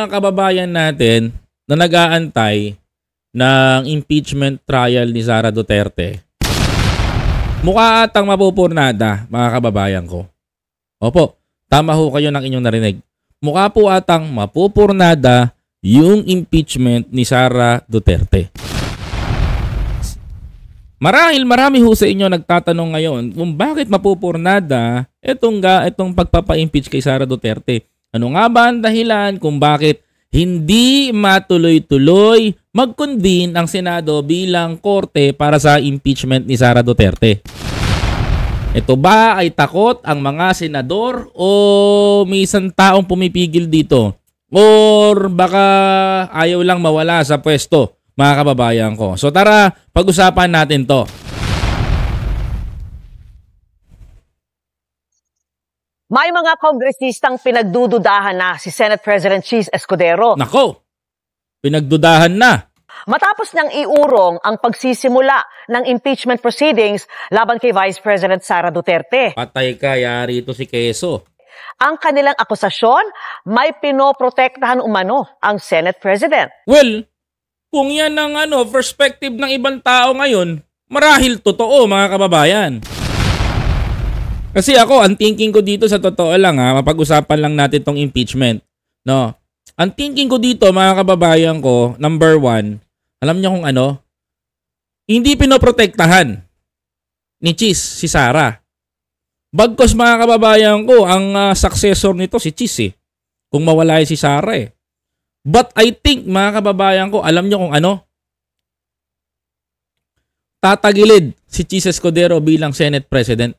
kababayan natin na nag-aantay ng impeachment trial ni Sara Duterte, mukha atang mapupurnada, mga kababayan ko. Opo, tama ho kayo ng inyong narinig. Mukha po atang mapupurnada yung impeachment ni Sara Duterte. Marami ho sa inyo nagtatanong ngayon kung bakit mapupurnada itong pagpapa-impeach kay Sara Duterte. Ano nga ba ang dahilan kung bakit hindi matuloy-tuloy mag-convene ang Senado bilang korte para sa impeachment ni Sara Duterte? Ito ba ay takot ang mga senador o may isang taong pumipigil dito? Or baka ayaw lang mawala sa pwesto, mga kababayan ko. So tara, pag-usapan natin to. May mga kongresistang pinagdududahan na si Senate President Chis Escudero. Nako, pinagdudahan na. Matapos niyang iurong ang pagsisimula ng impeachment proceedings laban kay Vice President Sara Duterte. Patay ka, yari ito si Keso. Ang kanilang akusasyon, may pinoprotektahan umano ang Senate President. Well, kung yan ang perspective ng ibang tao ngayon, marahil totoo, mga kababayan. Kasi ako, ang thinking ko dito sa totoo lang, mapag-usapan lang natin tong impeachment. No? Ang thinking ko dito, mga kababayan ko, number one, alam niyo kung ano? Hindi pinoprotektahan ni Chis si Sara. Bagkos, mga kababayan ko, ang successor nito si Chis kung mawala si Sara But I think, mga kababayan ko, alam niyo kung ano? Tatagilid si Chis Escudero bilang Senate President.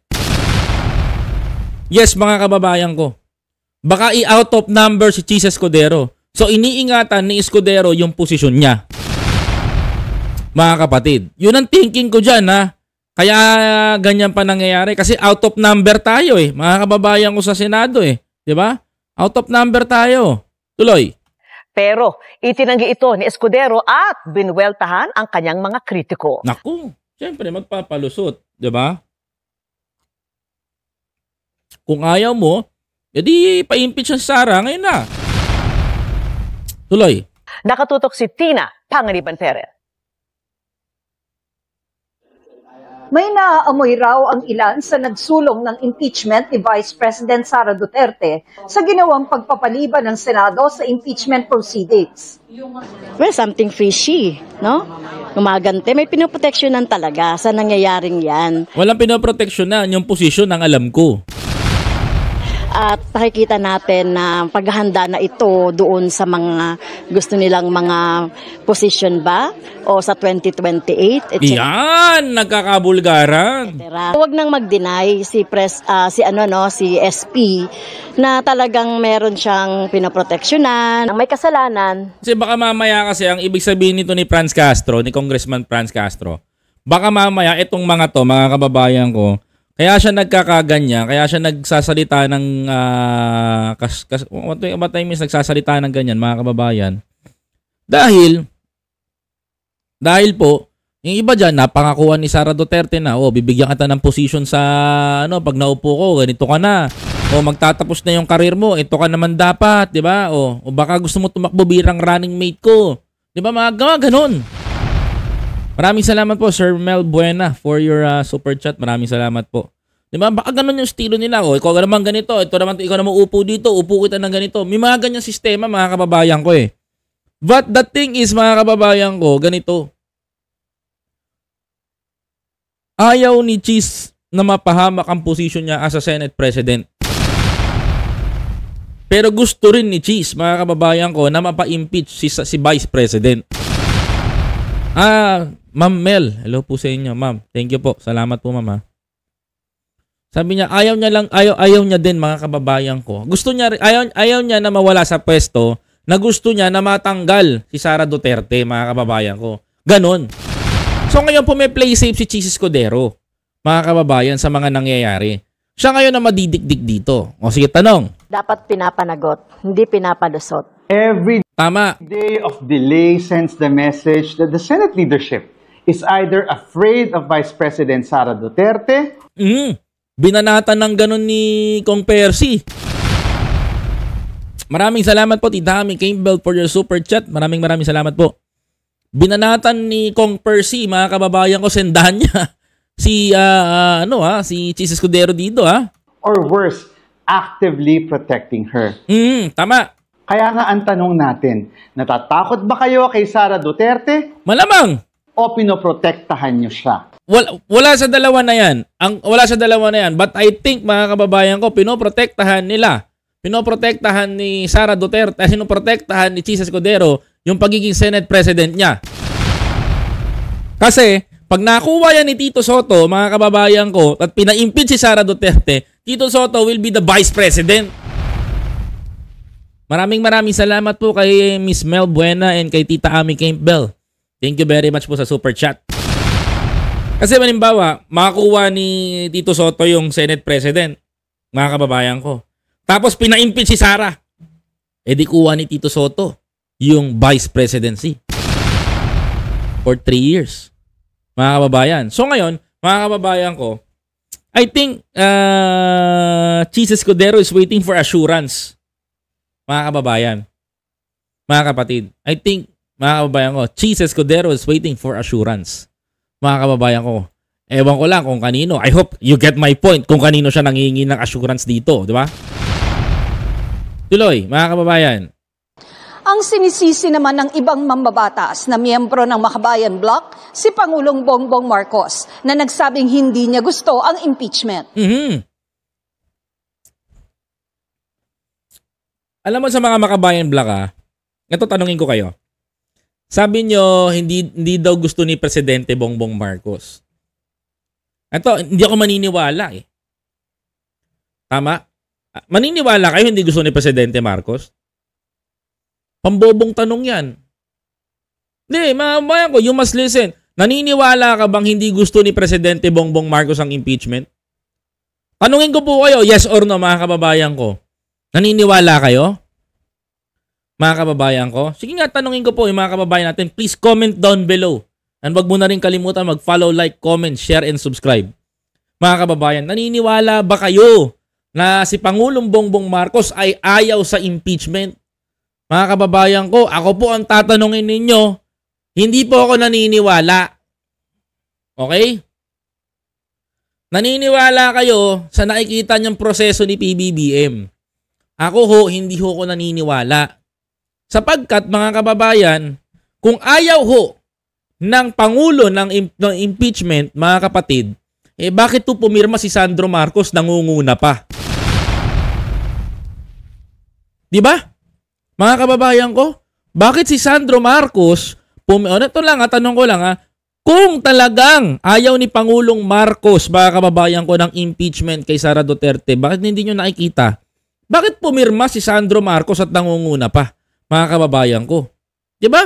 Yes, mga kababayan ko. Baka i-out of number si Chis Escudero. So, iniingatan ni Escudero yung posisyon niya. Mga kapatid. Yun ang thinking ko dyan, Kaya ganyan pa nangyayari. Kasi out of number tayo, Mga kababayan ko sa Senado, Diba? Out of number tayo. Tuloy. Pero, itinanggi ito ni Escudero at binuweltahan ang kanyang mga kritiko. Naku, siyempre magpapalusot. Diba? Kung ayaw mo, edi pa-impeach ang Sara ngayon na. Tuloy. Nakatutok si Tina Panganiban Perez. May naaamoy raw ang ilan sa nagsulong ng impeachment ni Vice President Sara Duterte sa ginawang pagpapaliban ng Senado sa impeachment proceedings. Well, something fishy, no? Gumagante. May pinoproteksyonan talaga sa nangyayaring yan. Walang pinoproteksyonan yung posisyon ng alam ko. At nakikita natin na paghahanda na ito doon sa mga gusto nilang mga position ba o sa 2028. Yan, nagkakabulgaran. Huwag nang mag-deny si SP na talagang meron siyang pinoproteksyonan, may kasalanan. Kasi baka mamaya kasi ang ibig sabihin nito ni Franz Castro, ni Congressman Franz Castro, baka mamaya itong mga to, mga kababayan ko, kaya siya nagkakaganya, kaya siya nagsasalita ng what time is nagsasalita ng ganyan, mga kababayan. Dahil po, yung iba dyan, napangakuan ni Sara Duterte na, bibigyan kita ng position sa, pag naupo ko, ganito ka na. O magtatapos na yung karir mo, ito ka naman dapat, di ba? O baka gusto mo tumakbo birang running mate ko. Di ba, mga ganun. Maraming salamat po, Sir Mel Buena, for your super chat. Maraming salamat po. Diba? Baka ganun yung estilo nila. Ikaw naman ganito. Ikaw naman upo dito. Upo kita ng ganito. May mga ganyang sistema, mga kababayan ko But the thing is, mga kababayan ko, ganito. Ayaw ni Chis na mapahamak ang posisyon niya as a Senate President. Pero gusto rin ni Chis, mga kababayan ko, na mapa-impeach si Vice President. Ma'am Mel, hello po sa inyo, ma'am. Thank you po. Salamat po, ma'am. Sabi niya, ayaw niya din, mga kababayan ko. Gusto niya, ayaw niya na mawala sa pwesto, na gusto niya na matanggal si Sara Duterte, mga kababayan ko. Ganon. So ngayon po may play safe si Chis Escudero, mga kababayan, sa mga nangyayari. Siya ngayon na madidikdik dito. O sige, tanong. Dapat pinapanagot, hindi pinapalusot. Every Tama. day of delay sends the message that the Senate leadership is either afraid of Vice President Sara Duterte. Binanatan ng ganun ni Kong Percy. Maraming salamat po, Tita Ami Campbell, for your super chat. Maraming salamat po. Binanatan ni Kong Percy, mga kababayan ko, sendahan niya si si Chis Escudero dito, ha? Or worse, actively protecting her. Tama. Kaya nga ang tanong natin, natatakot ba kayo kay Sara Duterte? Malamang. O pinoprotektahan niyo siya? Wala sa dalawa na yan. Wala sa dalawa na yan. But I think, mga kababayan ko, pinoprotektahan nila. Pinoprotektahan ni Sara Duterte, pinoprotektahan ni Chis Escudero yung pagiging Senate President niya. Kasi, pag nakuha yan ni Tito Soto, mga kababayan ko, at pina-impeach si Sara Duterte, Tito Soto will be the Vice President. Maraming salamat po kay Miss Mel Buena and kay Tita Ami Campbell. Thank you very much po sa super chat. Kasi halimbawa, makakuha ni Tito Soto yung Senate President, mga kababayan ko. Tapos pina-impeach si Sara. E di kuha ni Tito Soto yung Vice Presidency for 3 years. Mga kababayan. So ngayon, mga kababayan ko, I think Chis Escudero is waiting for assurance. Mga kababayan. Mga kapatid. I think, mga kababayan ko, Chis Escudero is waiting for assurance. Mga kababayan ko. Ewan ko lang kung kanino. I hope you get my point kung kanino siya nangihingi ng assurance dito. Di ba? Tuloy, mga kababayan. Ang sinisisi naman ng ibang mambabatas na miyembro ng Makabayan Bloc, si Pangulong Bongbong Marcos, na nagsabing hindi niya gusto ang impeachment. Alam mo sa mga Makabayan Bloc, ito tanungin ko kayo. Sabi nyo, hindi daw gusto ni Presidente Bongbong Marcos. Ito, hindi ako maniniwala eh. Tama? Maniniwala kayo hindi gusto ni Presidente Marcos? Pambobong tanong yan. Hindi, mga kababayan ko, you must listen. Naniniwala ka bang hindi gusto ni Presidente Bongbong Marcos ang impeachment? Tanungin ko po kayo, yes or no, mga kababayan ko. Naniniwala kayo? Mga kababayan ko? Sige nga, tanungin ko po yung mga kababayan natin. Please comment down below. And wag mo na rin kalimutan mag-follow, like, comment, share, and subscribe. Mga kababayan, naniniwala ba kayo na si Pangulong Bongbong Marcos ay ayaw sa impeachment? Mga kababayan ko, ako po ang tatanungin ninyo, hindi po ako naniniwala. Okay? Naniniwala kayo sa nakikita niyang proseso ni PBBM. Ako ho, hindi ho ako naniniwala. Sapagkat, mga kababayan, kung ayaw ho ng Pangulo ng impeachment, mga kapatid, bakit to pumirma si Sandro Marcos nangunguna pa? Di ba? Mga kababayan ko, bakit si Sandro Marcos, ito lang tanong ko lang kung talagang ayaw ni Pangulong Marcos, mga kababayan ko, ng impeachment kay Sara Duterte, bakit hindi nyo nakikita? Bakit pumirma si Sandro Marcos at nangunguna pa, mga kababayan ko? Diba?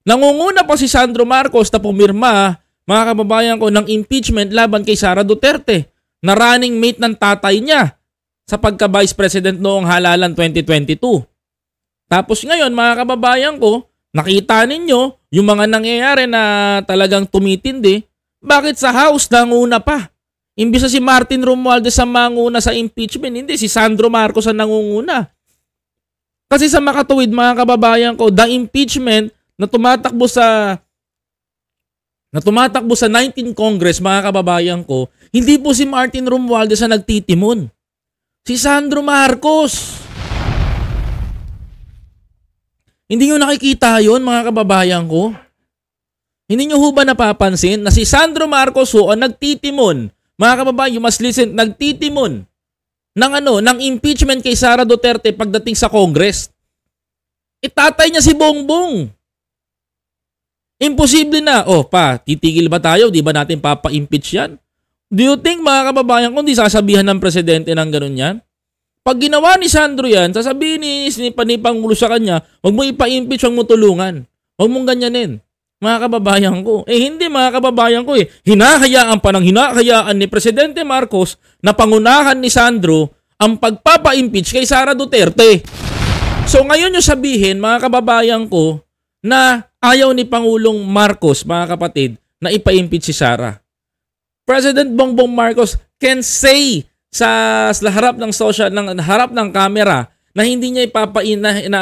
Nangunguna pa si Sandro Marcos na pumirma, mga kababayan ko, ng impeachment laban kay Sara Duterte, na running mate ng tatay niya sa pagka-Vice President noong halalan 2022. Tapos ngayon, mga kababayan ko, nakita ninyo yung mga nangyayari na talagang tumitindi. Bakit sa House nanguna pa? Imbis na si Martin Romualdez ang manguna sa impeachment, hindi, si Sandro Marcos ang nangunguna. Kasi sa makatuwid, mga kababayan ko, the impeachment na tumatakbo sa 19th Congress, mga kababayan ko, hindi po si Martin Romualdez ang nagtitimon. Si Sandro Marcos. Hindi nyo nakikita yon, mga kababayan ko? Hindi nyo ho ba napapansin na si Sandro Marcos ho ang nagtitimon? Mga kababayan, you must listen, nagtitimon ng impeachment kay Sara Duterte pagdating sa Congress. Itatay niya si Bongbong. Imposible na. Titigil ba tayo? Di ba natin papa-impeach yan? Do you think, mga kababayan ko, hindi sasabihan ng presidente ng ganun yan? Pag ginawa ni Sandro yan, sasabihin ni Pangulo sa kanya, huwag mo ipa-impeach, huwag mo tulungan. Huwag mong ganyanin. Mga kababayan ko. Hindi, mga kababayan ko. Hinahayaan ni Presidente Marcos na pangunahan ni Sandro ang pagpapa-impeach kay Sara Duterte. So ngayon yung sabihin, mga kababayan ko, na ayaw ni Pangulong Marcos, mga kapatid, na ipa-impeach si Sara. President Bongbong Marcos can say sa harap ng harap ng camera na hindi niya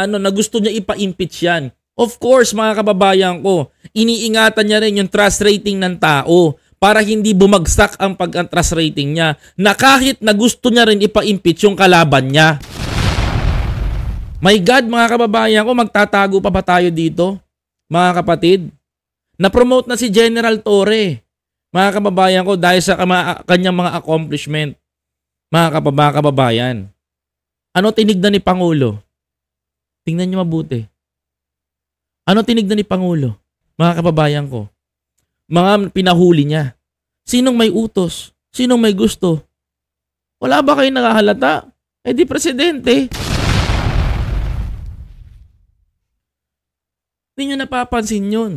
na gusto niya ipa-impeach yan. Of course, mga kababayan ko, iniingatan niya rin yung trust rating ng tao para hindi bumagsak ang pag-trust rating niya na kahit na gusto niya rin ipa-impeach yung kalaban niya. My God, mga kababayan ko, magtatago pa ba tayo dito? Mga kapatid, na-promote na si General Torre, mga kababayan ko, dahil sa kanyang mga accomplishment. Mga kababayan, ano tinignan ni Pangulo? Tingnan niyo mabuti. Ano tinignan ni Pangulo? Mga kababayan ko, mga pinahuli niya. Sinong may utos? Sinong may gusto? Wala ba kayo nakahalata? Eh di presidente. Hindi nyo napapansin yun.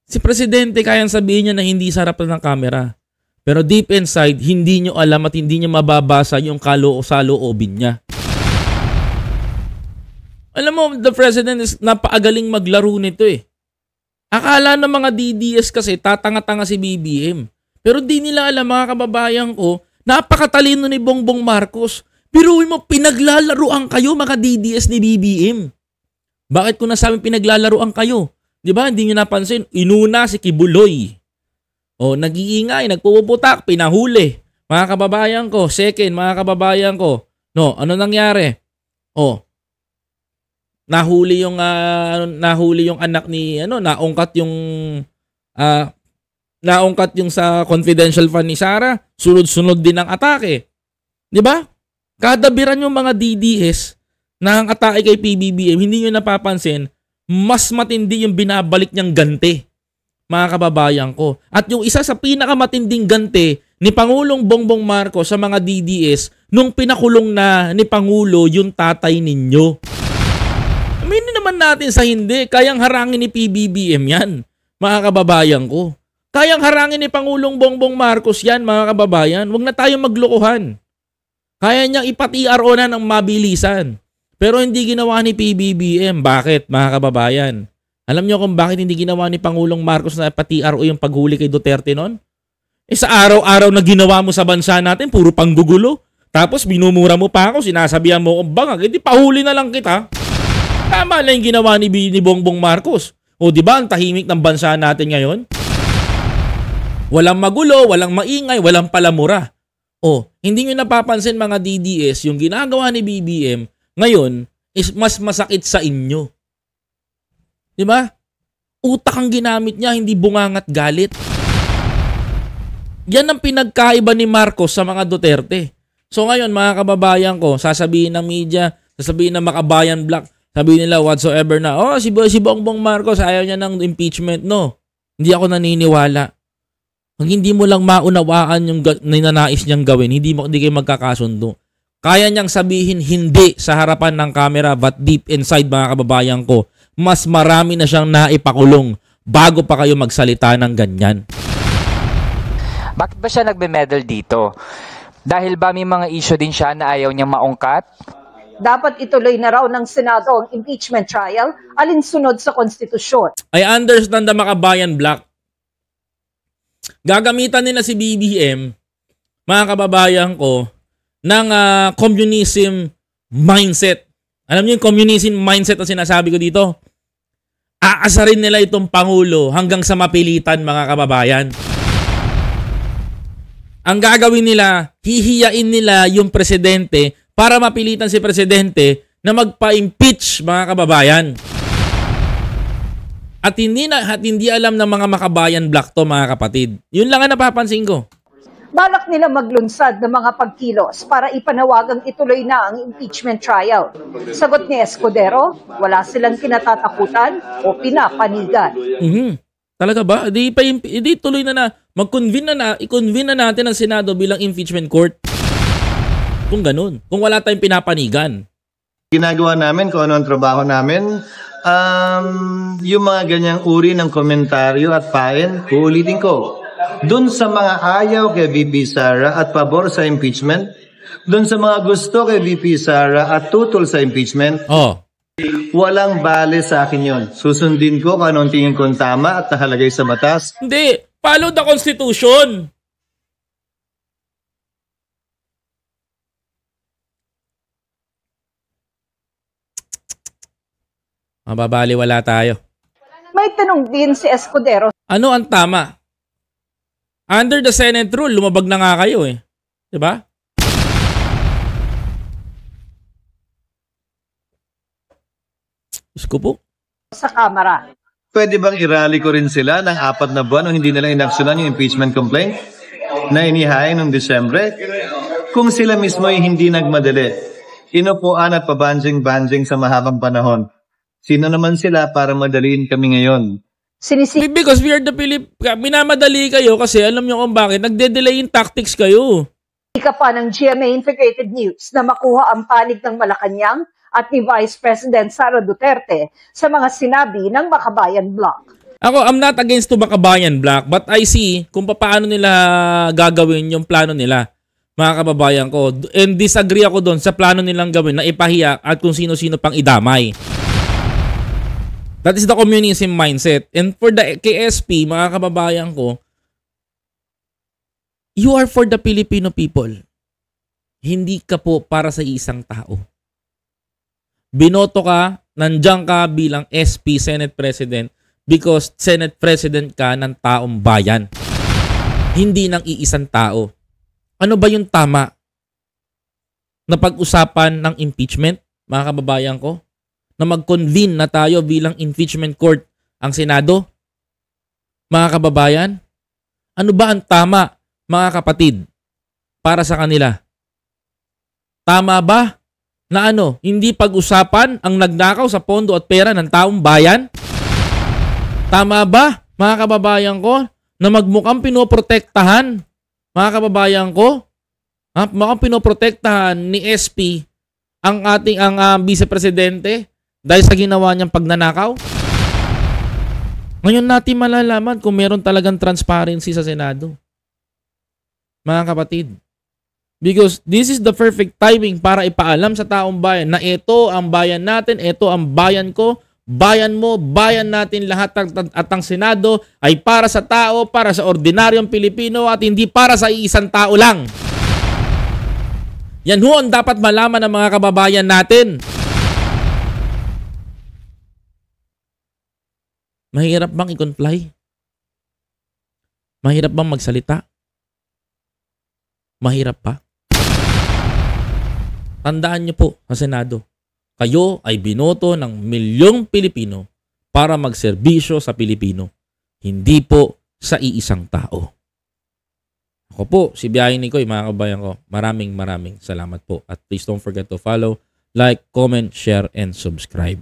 Si presidente kayang sabihin niya na hindi sarap ng camera. Pero deep inside, hindi nyo alam at hindi nyo mababasa yung kaloo-saloobin niya. Alam mo, the president is napakagaling maglaro nito eh. Akala ng mga DDS kasi tatanga-tanga si BBM. Pero di nila alam, mga kababayan ko, napakatalino ni Bongbong Marcos. Biruin mo, pinaglalaruan kayo mga DDS ni BBM. Bakit ko nasabing pinaglalaruan kayo? Di ba? Hindi nyo napansin. Inuna si Kibuloy. O, nag-iingay, nagpuputak, pinahuli. Mga kababayan ko, second, mga kababayan ko. No, ano nangyari? O, nahuli yung anak ni naungkat yung sa confidential fund ni Sara, sunod-sunod din ang atake. 'Di ba? Kada biran yung mga DDS na ang atake kay PBBM, hindi niyo napapansin, mas matindi yung binabalik niyang ganti. Mga kababayan ko. At yung isa sa pinakamatinding ganti ni Pangulong Bongbong Marcos sa mga DDS nung pinakulong na ni Pangulo yung tatay ninyo. Aminin naman natin sa hindi, kayang harangin ni PBBM yan, mga kababayan ko. Kayang harangin ni Pangulong Bongbong Marcos yan, mga kababayan. Huwag na tayong maglokohan. Kaya niyang ipa-TRO na ng mabilisan. Pero hindi ginawa ni PBBM. Bakit, mga kababayan? Alam niyo kung bakit hindi ginawa ni Pangulong Marcos na ipa-TRO yung paghuli kay Duterte noon? Eh sa araw-araw na ginawa mo sa bansa natin, puro panggugulo. Tapos minumura mo pa ako, sinasabihan mo kung bangag, hindi pahuli na lang kita. Tama lang yung ginawa ni Bongbong Marcos. O di ba ang tahimik ng bansa natin ngayon? Walang magulo, walang maingay, walang palamura. O, hindi nyo napapansin mga DDS, yung ginagawa ni BBM ngayon is mas masakit sa inyo. Di ba? Utak ang ginamit niya, hindi bungangat galit. Yan ang pinagkaiba ni Marcos sa mga Duterte. So ngayon mga kababayan ko, sasabihin ng media, sasabihin ng Makabayan Black, sabihin nila whatsoever na, oh, si Bongbong Marcos ayaw niya ng impeachment. No, hindi ako naniniwala. Pag hindi mo lang maunawaan yung ninanais niyang gawin, hindi kayo magkakasundo. Kaya niyang sabihin hindi sa harapan ng camera, but deep inside mga kababayan ko, mas marami na siyang naipakulong bago pa kayo magsalita ng ganyan. Bakit ba siya nagbe-medal dito? Dahil ba may mga issue din siya na ayaw niyang maungkat? Dapat ituloy na raw ng Senado ang impeachment trial alinsunod sa konstitusyon. I understand the Makabayan Black. Gagamitan nila si BBM, mga kababayan ko, ng communism mindset. Alam niyo yung communism mindset na sinasabi ko dito? Aasarin nila itong Pangulo hanggang sa mapilitan, mga kababayan. Ang gagawin nila, hihiyain nila yung presidente para mapilitan si presidente na magpa-impeach, mga kababayan. At hindi alam ng mga Makabayan Black to, mga kapatid. Yun lang ang napapansin ko. Balak nila maglunsad ng mga pagkilos para ipanawagang ituloy na ang impeachment trial. Sagot ni Escudero, wala silang kinatatakutan o pinapanigan. Talaga ba? Di tuloy na i-convene na natin ang Senado bilang impeachment court. Kung ganun. Kung wala tayong pinapanigan. Ginagawa namin kung ano ang trabaho namin, yung mga ganyang uri ng komentaryo at pain, uulitin ko. Doon sa mga ayaw kay VP Sara at pabor sa impeachment, doon sa mga gusto kay VP Sara at tutol sa impeachment, walang bale sa akin yon. Susundin ko kung anong tingin kong tama at nakalagay sa batas. Hindi. Follow the Constitution. Mababaliwala tayo. May tanong din si Escudero. Ano ang tama? Under the Senate rule, lumabag na nga kayo eh. Diba? Diyos ko po. Sa Kamara. Pwede bang irally ko rin sila ng 4 na buwan o hindi nila inaksyonan yung impeachment complaint na inihain noong Disyembre? Kung sila mismo ay hindi nagmadali, inupuan at pabanjing-banjing sa mahabang panahon, sino naman sila para madaliin kami ngayon? Because we are the minamadali kayo kasi alam nyo kung bakit. Nagde-delay in tactics kayo. Ika pa ng GMA Integrated News na makuha ang panig ng Malacanang at ni Vice President Sara Duterte sa mga sinabi ng Makabayan Bloc. Ako, I'm not against to Makabayan Bloc, but I see kung paano nila gagawin yung plano nila, mga kababayan ko. And disagree ako doon sa plano nilang gawin na ipahiya at kung sino-sino pang idamay. That is the communism mindset. And for the KSP, mga kababayan ko, you are for the Filipino people. Hindi ka po para sa isang tao. Binoto ka, nandiyan ka bilang SP Senate President because Senate President ka ng taong bayan. Hindi ng iisang tao. Ano ba yung tama na pag-usapan ng impeachment, mga kababayan ko? Na mag-convene na tayo bilang impeachment court ang Senado? Mga kababayan, ano ba ang tama, mga kapatid, para sa kanila? Tama ba na hindi pag-usapan ang nagnakaw sa pondo at pera ng taong bayan? Tama ba, mga kababayan ko, na magmukhang pinoprotektahan, mga kababayan ko, mukhang pinoprotektahan ni SP ang ating Vice Presidente dahil sa ginawa niyang pagnanakaw? Ngayon natin malalaman kung meron talagang transparency sa Senado. Mga kapatid. Because this is the perfect timing para ipaalam sa taong bayan na ito ang bayan natin, ito ang bayan ko, bayan mo, bayan natin lahat at ang Senado ay para sa tao, para sa ordinaryong Pilipino at hindi para sa isang tao lang. Yan ho ang dapat malaman ng mga kababayan natin. Mahirap bang i-comply? Mahirap bang magsalita? Mahirap pa? Tandaan niyo po sa Senado, kayo ay binoto ng milyong Pilipino para magserbisyo sa Pilipino, hindi po sa iisang tao. Ako po, si Biyahe Nikoy, mga kabayan ko, maraming salamat po. At please don't forget to follow, like, comment, share, and subscribe.